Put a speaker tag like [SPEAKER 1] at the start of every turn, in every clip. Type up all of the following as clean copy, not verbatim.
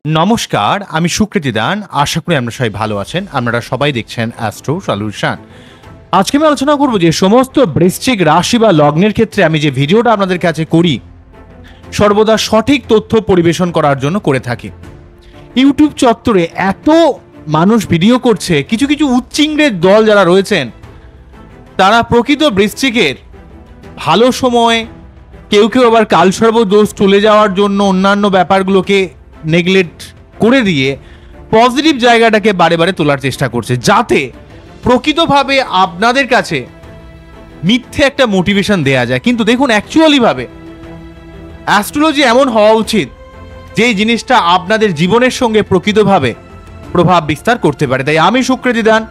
[SPEAKER 1] নমস্কার, আমি সুকৃতি দান। আশা করি আপনারা সবাই ভালো আছেন। আপনারা সবাই দেখছেন অ্যাস্ট্রো সলিউশন। আজকে আমি আলোচনা করব যে সমস্ত বৃশ্চিক রাশি বা লগ্নের ক্ষেত্রে আমি যে ভিডিওটা আপনাদের কাছে করি সর্বদা সঠিক তথ্য পরিবেশন করার জন্য করে থাকি। ইউটিউব চত্বরে এত মানুষ ভিডিও করছে, কিছু কিছু উচ্চিংড়ের দল যারা রয়েছেন তারা প্রকৃত বৃশ্চিকের ভালো সময়, কেউ কেউ আবার কালসর্প দোষ চলে যাওয়ার জন্য অন্যান্য ব্যাপারগুলোকে নেগলেক্ট করে দিয়ে পজিটিভ জায়গাটাকে বারে বারে তোলার চেষ্টা করছে, যাতে প্রকৃতভাবে আপনাদের কাছে মিথ্যে একটা মোটিভেশন দেয়া যায়। কিন্তু দেখুন, অ্যাকচুয়ালি ভাবে অ্যাস্ট্রোলজি এমন হওয়া উচিত যে জিনিসটা আপনাদের জীবনের সঙ্গে প্রকৃতভাবে প্রভাব বিস্তার করতে পারে। তাই আমি সুকৃতি দান,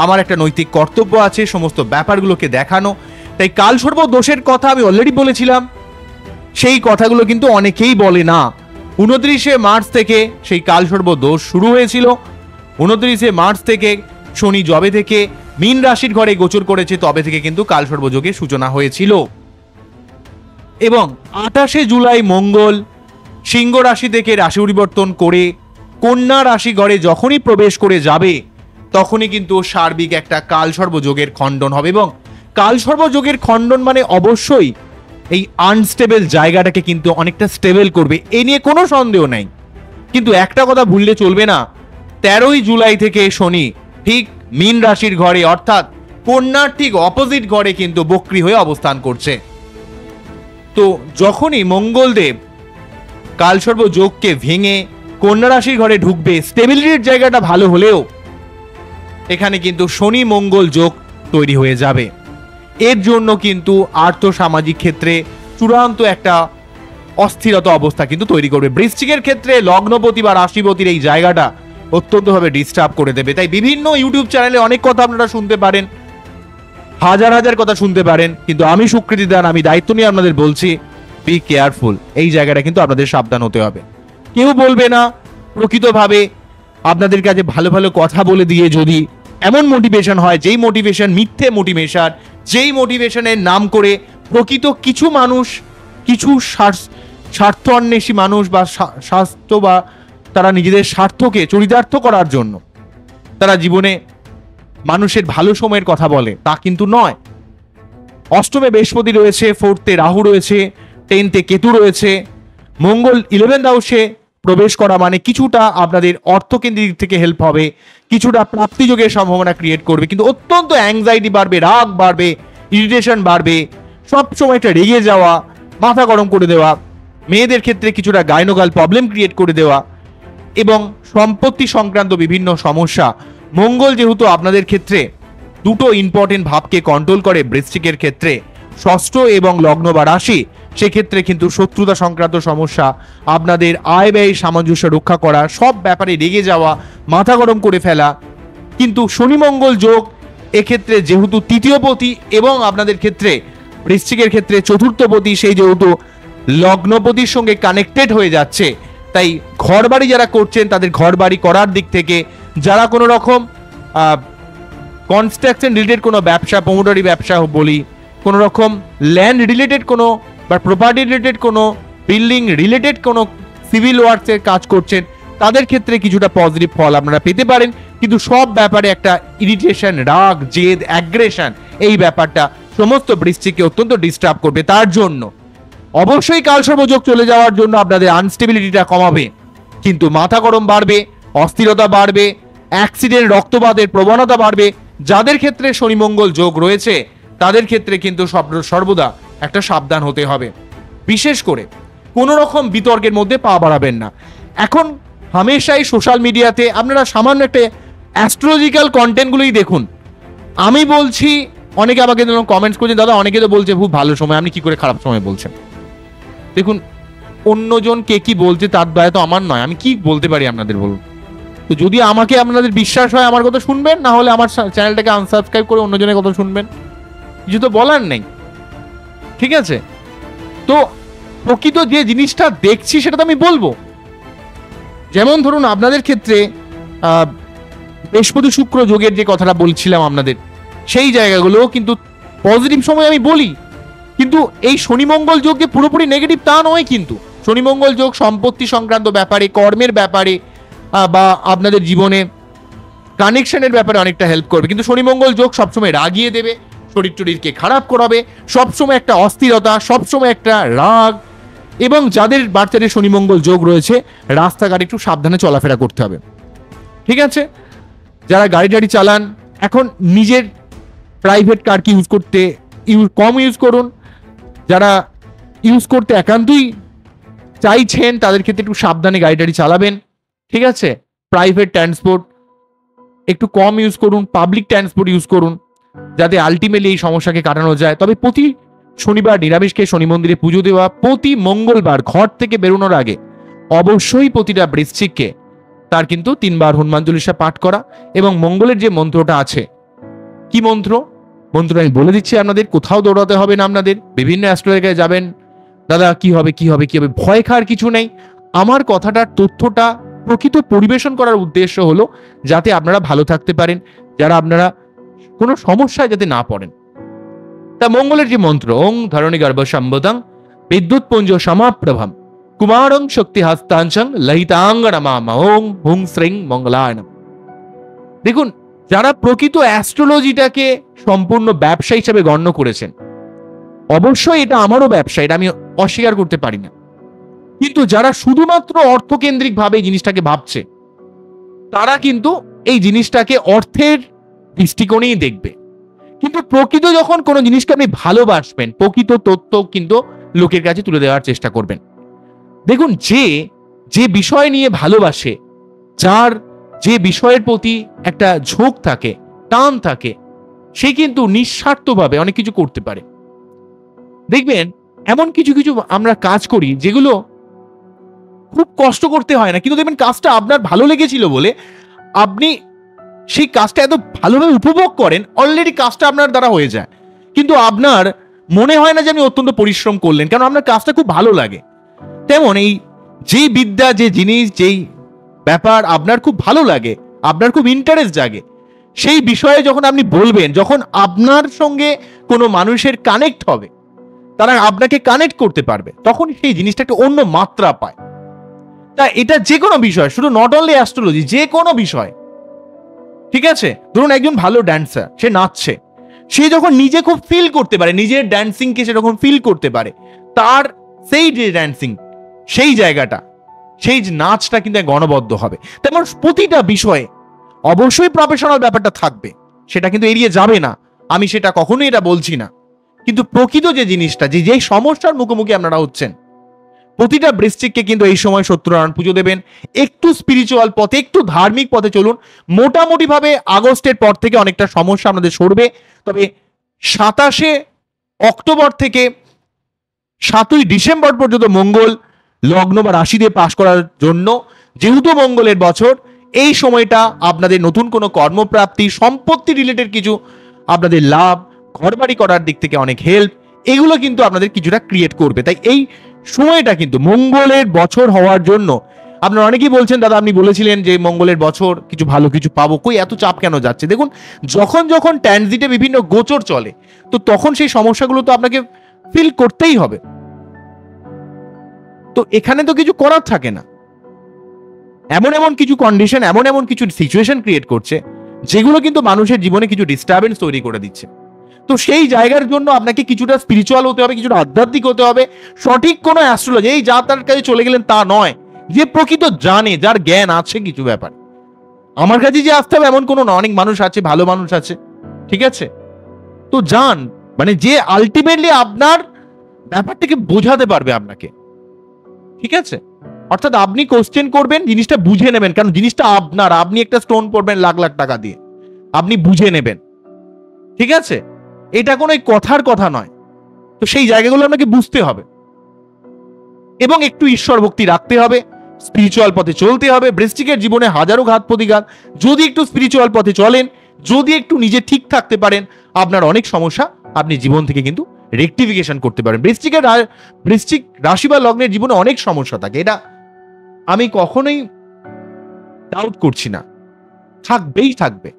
[SPEAKER 1] আমার একটা নৈতিক কর্তব্য আছে সমস্ত ব্যাপারগুলোকে দেখানো। তাই কালসর্প দোষের কথা আমি অলরেডি বলেছিলাম, সেই কথাগুলো কিন্তু অনেকেই বলে না। 29শে মার্চ থেকে সেই কালসর্প দোষ শুরু হয়েছিল। 29শে মার্চ থেকে শনি যবে থেকে মীন রাশির ঘরে গোচর করেছে তবে থেকে কিন্তু কালসর্প যোগের সূচনা হয়েছিল। এবং 28শে জুলাই মঙ্গল সিংহ রাশি থেকে রাশি পরিবর্তন করে কন্যা রাশি ঘরে যখনই প্রবেশ করে যাবে তখনই কিন্তু সার্বিক একটা কালসর্প যোগের খণ্ডন হবে। এবং কালসর্প যোগের খণ্ডন মানে অবশ্যই এই আনস্টেবল জায়গাটাকে কিন্তু অনেকটা স্টেবল করবে, এ নিয়ে কোনো সন্দেহ নাই। কিন্তু একটা কথা ভুললে চলবে না, 13ই জুলাই থেকে শনি ঠিক মীন রাশির ঘরে অর্থাৎ কন্যার ঠিক অপোজিট ঘরে কিন্তু বক্রী হয়ে অবস্থান করছে। তো যখনই মঙ্গলদেব কালসর্প যোগকে ভেঙে কন্যা রাশির ঘরে ঢুকবে, স্টেবিলিটির জায়গাটা ভালো হলেও এখানে কিন্তু শনি মঙ্গল যোগ তৈরি হয়ে যাবে। এর জন্য কিন্তু আর্থ সামাজিক ক্ষেত্রে চূড়ান্ত একটা অস্থিরতা অবস্থা কিন্তু তৈরি করবে। বৃশ্চিকের ক্ষেত্রে লগ্নপতি বা রাশিপতির এই জায়গাটা অত্যন্তভাবে ডিস্টার্ব করে দেবে। তাই বিভিন্ন ইউটিউব চ্যানেলে অনেক কথা আপনারা শুনতে পারেন, হাজার হাজার কথা শুনতে পারেন, কিন্তু আমি সুকৃতি দান, আমি দায়িত্ব নিয়ে আপনাদের বলছি, বি কেয়ারফুল। এই জায়গাটা কিন্তু আপনাদের সাবধান হতে হবে। কেউ বলবে না, প্রকৃতভাবে আপনাদের কাছে ভালো ভালো কথা বলে দিয়ে যদি এমন মোটিভেশন হয় যেই মোটিভেশন মিথ্যে মোটিভেশন, যেই মোটিভেশনের নাম করে প্রকৃত কিছু মানুষ, কিছু স্বার্থ অন্বেষী মানুষ বা স্বাস্থ্য বা তারা নিজেদের স্বার্থকে চরিতার্থ করার জন্য তারা জীবনে মানুষের ভালো সময়ের কথা বলে, তা কিন্তু নয়। অষ্টমে বৃহস্পতি রয়েছে, 4th-এ রাহু রয়েছে, 10th-এ কেতু রয়েছে, মঙ্গল 11th হাউসে প্রবেশ করা মানে কিছুটা আপনাদের অর্থকেন্দ্রিক দিক থেকে হেল্প হবে, কিছুটা প্রাপ্তিযোগের সম্ভাবনা ক্রিয়েট করবে, কিন্তু অত্যন্ত অ্যাংজাইটি বাড়বে, রাগ বাড়বে, ইরিটেশন বাড়বে, সবসময় একটা রেগে যাওয়া, মাথা গরম করে দেওয়া, মেয়েদের ক্ষেত্রে কিছুটা গাইনোগাল প্রবলেম ক্রিয়েট করে দেওয়া এবং সম্পত্তি সংক্রান্ত বিভিন্ন সমস্যা। মঙ্গল যেহেতু আপনাদের ক্ষেত্রে দুটো ইম্পর্টেন্ট ভাবকে কন্ট্রোল করে বৃশ্চিকের ক্ষেত্রে, ষষ্ঠ এবং লগ্ন বা রাশি, সেক্ষেত্রে কিন্তু শত্রুতা সংক্রান্ত সমস্যা, আপনাদের আয় ব্যয় সামঞ্জস্য রক্ষা করা, সব ব্যাপারে রেগে যাওয়া, মাথা গরম করে ফেলা। কিন্তু শনি মঙ্গল যোগ এক্ষেত্রে যেহেতু তৃতীয়পতি এবং আপনাদের ক্ষেত্রে বৃশ্চিকের ক্ষেত্রে চতুর্থপতি, সেই যেহেতু লগ্নপতির সঙ্গে কানেক্টেড হয়ে যাচ্ছে, তাই ঘর বাড়ি যারা করছেন তাদের ঘর বাড়ি করার দিক থেকে, যারা কোনো রকম কনস্ট্রাকশন রিলেটেড কোনো ব্যবসা, প্রমোটারি ব্যবসা বলি, কোনো রকম ল্যান্ড রিলেটেড কোনো বা প্রপার্টি রিলেটেড কোনো, বিল্ডিং রিলেটেড কোনো সিভিল ওয়ার্কসের কাজ করছেন, তাদের ক্ষেত্রে কিছুটা পজিটিভ ফল আপনারা পেতে পারেন। কিন্তু সব ব্যাপারে একটা ইরিটেশন, রাগ, জেদ, অ্যাগ্রেশন, এই ব্যাপারটা সমস্ত বৃশ্চিককে অত্যন্ত ডিস্টার্ব করবে। তার জন্য অবশ্যই কালসর্প যোগ চলে যাওয়ার জন্য আপনাদের আনস্টেবিলিটিটা কমাবে, কিন্তু মাথা গরম বাড়বে, অস্থিরতা বাড়বে, অ্যাক্সিডেন্ট, রক্তপাতের প্রবণতা বাড়বে। যাদের ক্ষেত্রে শনি মঙ্গল যোগ রয়েছে তাদের ক্ষেত্রে কিন্তু সর্বদা একটা সাবধান হতে হবে। বিশেষ করে কোনো রকম বিতর্কের মধ্যে পা বাড়াবেন না। এখন হামেশাই সোশ্যাল মিডিয়াতে আপনারা সামান্য একটা অ্যাস্ট্রোলজিক্যাল কন্টেন্টগুলোই দেখুন। আমি বলছি, অনেকে আমাকে কমেন্টস করছেন, দাদা অনেকে তো বলছে খুব ভালো সময়, আপনি কি করে খারাপ সময় বলছেন? দেখুন, অন্যজন কে কি বলছে তার দায় তো আমার নয়, আমি কি বলতে পারি আপনাদের বলুন? তো যদি আমাকে আপনাদের বিশ্বাস হয় আমার কথা শুনবেন, না হলে আমার চ্যানেলটাকে আনসাবস্ক্রাইব করে অন্যজনের কথা শুনবেন, কিছু তো বলার নেই, ঠিক আছে? তো প্রকৃত যে জিনিসটা দেখছি সেটা তো আমি বলবো। যেমন ধরুন আপনাদের ক্ষেত্রে বৃহস্পতি শুক্র যোগের যে কথাটা বলছিলাম আপনাদের, সেই জায়গাগুলো কিন্তু পজিটিভ সময় আমি বলি, কিন্তু এই শনি মঙ্গল যোগকে পুরোপুরি নেগেটিভ তা নয়। কিন্তু শনি মঙ্গল যোগ সম্পত্তি সংক্রান্ত ব্যাপারে, কর্মের ব্যাপারে বা আপনাদের জীবনে কানেকশনের ব্যাপারে অনেকটা হেল্প করবে। কিন্তু শনি মঙ্গল যোগ সবসময় রাগিয়ে দেবে, শরীর টরীরকে খারাপ করাবে, সবসময় একটা অস্থিরতা, সবসময় একটা রাগ। এবং যাদের বাচ্চাদের শনি মঙ্গল যোগ রয়েছে রাস্তাঘাটে একটু সাবধানে চলাফেরা করতে হবে, ঠিক আছে? যারা গাড়ি টাড়ি চালান এখন নিজের প্রাইভেট কারকে কম ইউজ করুন। যারা ইউজ করতে একান্তই চাইছেন তাদের ক্ষেত্রে একটু সাবধানে গাড়ি টাড়ি চালাবেন, ঠিক আছে? প্রাইভেট ট্রান্সপোর্ট একটু কম ইউজ করুন, পাবলিক ট্রান্সপোর্ট ইউজ করুন, যাতে আলটিমেটলি এই সমস্যাকে কাটানো যায়। তবে প্রতি শনিবার নিরামিষ খেয়ে শনি মন্দিরে পুজো দেওয়া, প্রতি মঙ্গলবার ঘর থেকে বেরোনোর আগে অবশ্যই প্রতিটা বৃশ্চিককে তার কিন্তু 3 বার হনুমান চল্লিশা পাঠ করা, এবং মঙ্গলের যে মন্ত্রটা আছে, কি মন্ত্রটা আমি বলে দিচ্ছি আপনাদের, কোথাও দৌড়াতে হবে না আপনাদের। বিভিন্ন অ্যাস্ট্রোলজারে যাবেন, দাদা কি হবে, ভয় খাওয়ার কিছু নেই। আমার কথাটার তথ্যটা প্রকৃত পরিবেশন করার উদ্দেশ্য হলো যাতে আপনারা ভালো থাকতে পারেন, যারা আপনারা কোনো সমস্যায় যাতে না পড়েন। তা মঙ্গলের যে মন্ত্র, ওং ধরণী গর্ভ সম্বোধং বিদ্যুৎ পুঞ্জ সমাপ্রভম কুমারং শক্তি হস্তাঞ্চং লহিতাঙ্গ নমাম ওং হুং শ্রীং মঙ্গলায় নমঃ। দেখুন, যারা প্রকৃত অ্যাস্ট্রোলজিটাকে সম্পূর্ণ ব্যবসা হিসেবে গণ্য করেছেন, অবশ্যই এটা আমারও ব্যবসা, এটা আমি অস্বীকার করতে পারি না, কিন্তু যারা শুধুমাত্র অর্থকেন্দ্রিক ভাবে এই জিনিসটাকে ভাবছে, তারা কিন্তু এই জিনিসটাকে অর্থের দৃষ্টিকোণেই দেখবে। কিন্তু প্রকৃত যখন কোনো জিনিসকে আপনি ভালোবাসবেন, প্রকৃত তথ্য কিন্তু লোকের কাছে তুলে দেওয়ার চেষ্টা করবেন। দেখুন, যে বিষয় নিয়ে ভালোবাসে, যার যে বিষয়ের প্রতি একটা ঝোঁক থাকে, টান থাকে, সে কিন্তু নিঃস্বার্থভাবে অনেক কিছু করতে পারে। দেখবেন এমন কিছু আমরা কাজ করি যেগুলো খুব কষ্ট করতে হয় না, কিন্তু দেখবেন কাজটা আপনার ভালো লেগেছিল বলে আপনি সেই কাজটা এত ভালোভাবে উপভোগ করেন, অলরেডি কাজটা আপনার দ্বারা হয়ে যায়, কিন্তু আপনার মনে হয় না যে আপনি অত্যন্ত পরিশ্রম করলেন, কারণ আপনার কাজটা খুব ভালো লাগে। তেমন এই যেই বিদ্যা, যে জিনিস, যেই ব্যাপার আপনার খুব ভালো লাগে, আপনার খুব ইন্টারেস্ট জাগে, সেই বিষয়ে যখন আপনি বলবেন, যখন আপনার সঙ্গে কোনো মানুষের কানেক্ট হবে, তারা আপনাকে কানেক্ট করতে পারবে, তখন সেই জিনিসটা একটা অন্য মাত্রা পায়। তা এটা যে কোনো বিষয়, শুধু নট অনলি অ্যাস্ট্রোলজি, যে কোনো বিষয়, ঠিক আছে? ধরুন একজন ভালো ড্যান্সার, সে নাচছে, সে যখন নিজে খুব ফিল করতে পারে, নিজের ড্যান্সিংকে সে যখন ফিল করতে পারে, তার সেই যে ড্যান্সিং, সেই জায়গাটা, সেই নাচটা কিন্তু গণবদ্ধ হবে। তেমন প্রতিটা বিষয়ে অবশ্যই প্রফেশনাল ব্যাপারটা থাকবে, সেটা কিন্তু এড়িয়ে যাবে না, আমি সেটা কখনোই এটা বলছি না। কিন্তু প্রকৃত যে জিনিসটা, যে সমস্যার মুখোমুখি আপনারা হচ্ছেন, প্রতিটা বৃশ্চিককে কিন্তু এই সময় সত্যনারায়ণ পুজো দেবেন, একটু স্পিরিচুয়াল পথে, একটু ধার্মিক পথে চলুন। মোটামুটি ভাবে আগস্টের পর থেকে অনেকটা সমস্যা আপনাদের সরবে। তবে 27শে অক্টোবর থেকে 7ই ডিসেম্বর পর্যন্ত মঙ্গল লগ্ন বা রাশি দিয়ে পাশ করার জন্য, যেহেতু মঙ্গলের বছর, এই সময়টা আপনাদের নতুন কোনো কর্মপ্রাপ্তি, সম্পত্তি রিলেটেড কিছু আপনাদের লাভ, ঘরবাড়ি করার দিক থেকে অনেক হেল্প, এগুলো কিন্তু আপনাদের কিছুটা ক্রিয়েট করবে। তাই এই সময়টা কিন্তু মঙ্গলের বছর হওয়ার জন্য, আপনারা অনেকেই বলছেন দাদা আপনি বলেছিলেন যে মঙ্গলের বছর কিছু ভালো কিছু পাবো, কই এত চাপ কেন যাচ্ছে? দেখুন, যখন ট্রানজিটে বিভিন্ন গোচর চলে, তো তখন সেই সমস্যাগুলো তো আপনাকে ফিল করতেই হবে। তো এখানে তো কিছু করার থাকে না, এমন কিছু কন্ডিশন, এমন কিছু সিচুয়েশন ক্রিয়েট করছে যেগুলো কিন্তু মানুষের জীবনে কিছু ডিস্টারবেন্স তৈরি করে দিচ্ছে। তো সেই জায়গার জন্য আপনাকে কিছুটা স্পিরিচুয়াল হতে হবে, কিছুটা আধ্যাত্মিক হতে হবে। সঠিক কোনো অ্যাস্ট্রোলজি, এই যা তার কাছে চলে গেলেন তা নয়, যে প্রকৃত জানে, যার জ্ঞান আছে কিছু ব্যাপার। আমার কাছে যে আসতে হবে এমন কোনো না, অনেক মানুষ আছে, ভালো মানুষ আছে, ঠিক আছে? তো যান, মানে যে আলটিমেটলি আপনার ব্যাপারটাকে বোঝাতে পারবে আপনাকে, ঠিক আছে? অর্থাৎ আপনি কোশ্চেন করবেন, জিনিসটা বুঝে নেবেন, কারণ জিনিসটা আপনার, আপনি একটা স্টোন পড়বেন লাখ লাখ টাকা দিয়ে, আপনি বুঝে নেবেন, ঠিক আছে? এটা কোনো কথার কথা নয়। তো সেই জায়গাগুলো আপনাকে বুঝতে হবে এবং একটু ঈশ্বর ভক্তি রাখতে হবে, স্পিরিচুয়াল পথে চলতে হবে। বৃশ্চিকের জীবনে হাজারো ঘাত প্রতিঘাত, যদি একটু স্পিরিচুয়াল পথে চলেন, যদি একটু নিজে ঠিক থাকতে পারেন, আপনার অনেক সমস্যা আপনি জীবন থেকে কিন্তু রেকটিফিকেশন করতে পারেন। বৃশ্চিক রাশি বা লগ্নের জীবনে অনেক সমস্যা থাকে, এটা আমি কখনোই ডাউট করছি না, থাকবে।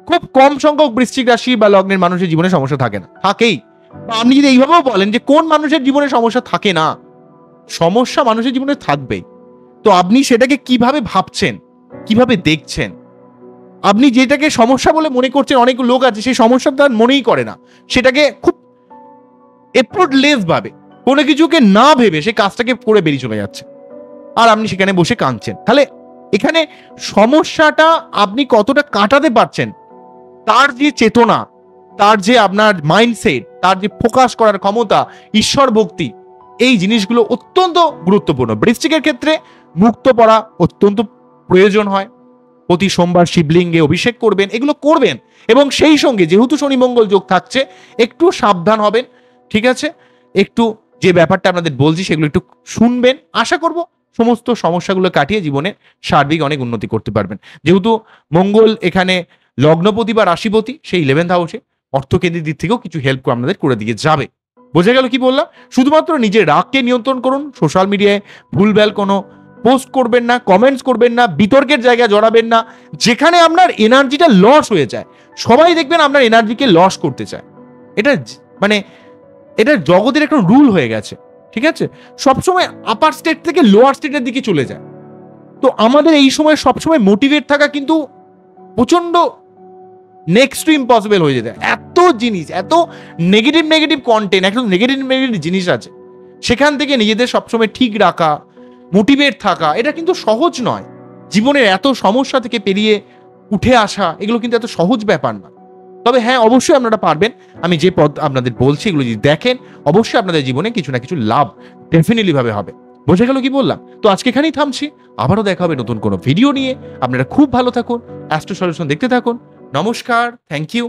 [SPEAKER 1] খুব কম সংখ্যক বৃশ্চিক রাশি বা লগ্নের মানুষের জীবনে সমস্যা থাকে না, থাকেই। বা আপনি যদি এইভাবেও বলেন যে কোন মানুষের জীবনে সমস্যা থাকে না, সমস্যা মানুষের জীবনে থাকবেই। তো আপনি সেটাকে কিভাবে ভাবছেন, কিভাবে দেখছেন, আপনি যেটাকে সমস্যা বলে মনে করছেন, অনেক লোক আছে সেই সমস্যা তার মনেই করে না, সেটাকে খুব এফোর্টলেস ভাবে, কোনো কিছুকে না ভেবে সে কাজটাকে করে বেরিয়ে চলে যাচ্ছে, আর আপনি সেখানে বসে কাঁদছেন। তাহলে এখানে সমস্যাটা আপনি কতটা কাটাতে পারছেন, তার যে চেতনা, তার যে আপনার মাইন্ডসেট, তার যে ফোকাস করার ক্ষমতা, ঈশ্বর ভক্তি, এই জিনিসগুলো অত্যন্ত গুরুত্বপূর্ণ। বৃশ্চিকের ক্ষেত্রে মুক্ত পড়া অত্যন্ত প্রয়োজন হয়। প্রতি সোমবার শিবলিঙ্গে অভিষেক করবেন, এগুলো করবেন। এবং সেই সঙ্গে যেহেতু শনি মঙ্গল যোগ থাকছে, একটু সাবধান হবেন, ঠিক আছে? একটু যে ব্যাপারটা আপনাদের বলছি সেগুলো একটু শুনবেন। আশা করব সমস্ত সমস্যাগুলো কাটিয়ে জীবনে সার্বিক অনেক উন্নতি করতে পারবেন। যেহেতু মঙ্গল এখানে লগ্নপতি বা রাশিপতি, সেই 11th হাউসে অর্থকেন্দ্রিক দিক থেকেও কিছু হেল্প আপনাদের করে দিয়ে যাবে। বোঝা গেল কি বললাম? শুধুমাত্র নিজের রাগকে নিয়ন্ত্রণ করুন, সোশ্যাল মিডিয়ায় ভুলভাল কোনো পোস্ট করবেন না, কমেন্টস করবেন না, বিতর্কের জায়গায় জড়াবেন না, যেখানে আপনার এনার্জিটা লস হয়ে যায়। সবাই দেখবেন আপনার এনার্জিকে লস করতে চায়, এটা মানে এটা জগতের একটা রুল হয়ে গেছে, ঠিক আছে? সবসময় আপার স্টেট থেকে লোয়ার স্টেটের দিকে চলে যায়। তো আমাদের এই সময় সবসময় মোটিভেট থাকা কিন্তু প্রচন্ড নেক্সট টু ইম্পসিবল হয়ে যেতে। এত জিনিস, এত নেগেটিভ নেগেটিভ কন্টেন্ট, এত নেগেটিভ নেগেটিভ জিনিস আছে, সেখান থেকে নিজেদের সবসময় ঠিক রাখা, মোটিভেট থাকা, এটা কিন্তু সহজ নয়। জীবনের এত সমস্যা থেকে পেরিয়ে উঠে আসা, এগুলো কিন্তু এত সহজ ব্যাপার না। তবে হ্যাঁ, অবশ্যই আপনারা পারবেন। আমি যে পথ আপনাদের বলছি এগুলো যদি দেখেন, অবশ্যই আপনাদের জীবনে কিছু না কিছু লাভ ডেফিনেটলি ভাবে হবে। বোঝা গেল কি বললাম? তো আজকে এখানেই থামছি, আবারও দেখা হবে নতুন কোনো ভিডিও নিয়ে। আপনারা খুব ভালো থাকুন, অ্যাস্ট্রো সলিউশন দেখতে থাকুন। নমস্কার, থ্যাংক ইউ।